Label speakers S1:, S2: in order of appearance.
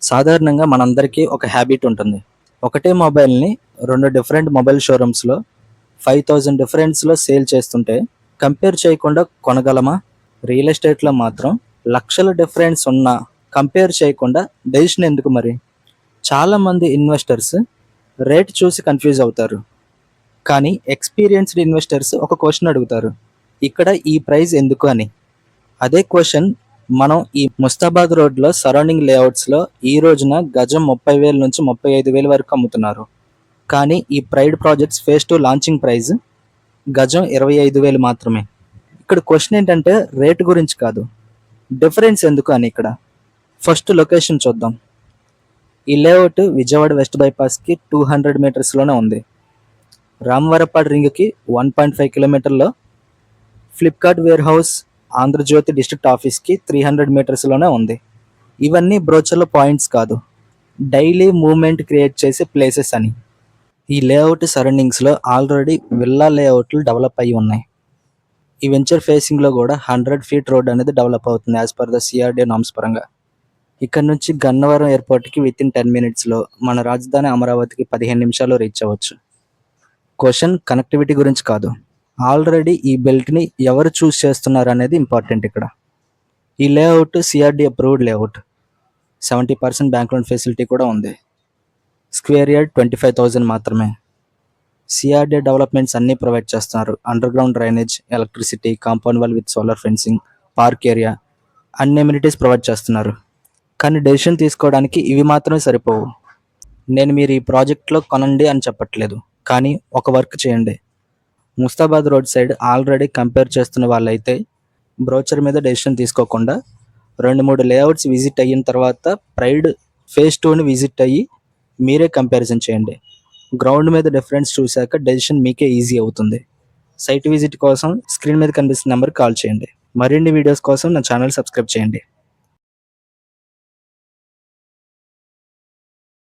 S1: సాధారణంగా మనందరికీ ఒక హ్యాబిట్ ఉంటుంది. ఒకటే మొబైల్‌ని 2 డిఫరెంట్ మొబైల్ షోరూమ్స్‌లో 5000 డిఫరెన్స్‌లో సేల్ చేస్తుంటే కంపేర్ చేయకుండా కొనగలమా? రియల్ ఎస్టేట్‌లో మాత్రం లక్షల డిఫరెన్స్ ఉన్నా కంపేర్ చేయకుండా డెసిషన్ ఎందుకు మరి? చాలామంది ఇన్వెస్టర్స్ రేట్ చూసి కన్‌ఫ్యూజ్ అవుతారు. కానీ ఎక్స్‌పీరియన్స్‌డ్ ఇన్వెస్టర్స్ ఒక క్వెషన్ అడుగుతారు. ఇక్కడ ఈ ప్రైస్ ఎందుకు అని. అదే క్వెషన్ మనం ఈ ముస్తాబాద్ రోడ్‌లో సరౌండింగ్ లేఅవుట్స్‌లో ఈ రోజున గజం 30,000 నుంచి 35,000 వరకు అమ్ముతున్నారు. కానీ ఈ pride projects phase 2 launching price గజం 25,000 మాత్రమే. ఇక్కడ క్వెషన్ ఏంటంటే రేట్ గురించి కాదు. డిఫరెన్స్ ఎందుకు అని ఇక్కడ. ఫస్ట్ లొకేషన్ చూద్దాం. ఈ లేఅవుట్ విజయవాడ వెస్ట్ బైపాస్‌కి 200 మీటర్స్‌లోనే ఉంది. రామవరపాడు రింగ్‌కి 1.5 కిలోమీటర్‌లో, Flipkart warehouse, Andhra Jyothi district ఆఫీస్‌కి 300 మీటర్స్‌లోనే ఉంది. ఇవన్నీ బ్రోచర్‌లో పాయింట్స్ కాదు. డైలీ మూవ్‌మెంట్ క్రియేట్ చేసే ప్లేసెస్ అని. ఈ లేఅవుట్ సరౌండింగ్స్‌లో ఆల్రెడీ విల్లా లేఅవుట్లు డెవలప్ అయ్యి ఉన్నాయి. ఈ వెంచర్ ఫేసింగ్‌లో కూడా 100 ఫీట్ రోడ్ అనేది డెవలప్ అవుతుంది as per the CRDA norms పరంగా. ఇక్కడ నుంచి గన్నవరం ఎయిర్‌పోర్ట్‌కి వితిన్ 10 మినిట్స్‌లో, మన రాజధాని అమరావతికి 15 నిమిషాల్లో రీచ్ అవ్వచ్చు. క్వెషన్ కనెక్టివిటీ గురించి కాదు. ఆల్రెడీ ఈ బెల్ట్‌ని ఎవరు చూస్ చేస్తున్నారు అనేది ఇంపార్టెంట్ ఇక్కడ. ఈ layout CRDA approved layout. 70% bank loan facility కూడా ఉంది. స్క్వేర్ యార్డ్ 25,000 మాత్రమే. సిఆర్‌డీఏ డెవలప్మెంట్స్ అన్నీ ప్రొవైడ్ చేస్తున్నారు. Under ground drainage, electricity, compound wall with solar fencing, park area, అన్ని ఎమ్యూనిటీస్ ప్రొవైడ్ చేస్తున్నారు. కానీ డెసిషన్ తీసుకోవడానికి ఇవి మాత్రమే సరిపోవు. నేను మీరు ఈ ప్రాజెక్ట్లో కొనండి అని చెప్పట్లేదు. కానీ ఒక వర్క్ చేయండి. Mustabad road side already compare చేస్తున్న వాళ్ళైతే బ్రోచర్ మీద డెసిషన్ తీసుకోకుండా 2-3 లేఅవుట్స్ విజిట్ అయిన తర్వాత ప్రైడ్ ఫేజ్ 2ని విజిట్ అయ్యి మీరే కంపారిజన్ చేయండి. గ్రౌండ్ మీద డిఫరెన్స్ చూశాక డెసిషన్ మీకే ఈజీ అవుతుంది. సైట్ విజిట్ కోసం స్క్రీన్ మీద కనిపిస్తున్న నెంబర్కి కాల్ చేయండి. మరిన్ని వీడియోస్ కోసం నా ఛానల్ సబ్స్క్రైబ్ చేయండి.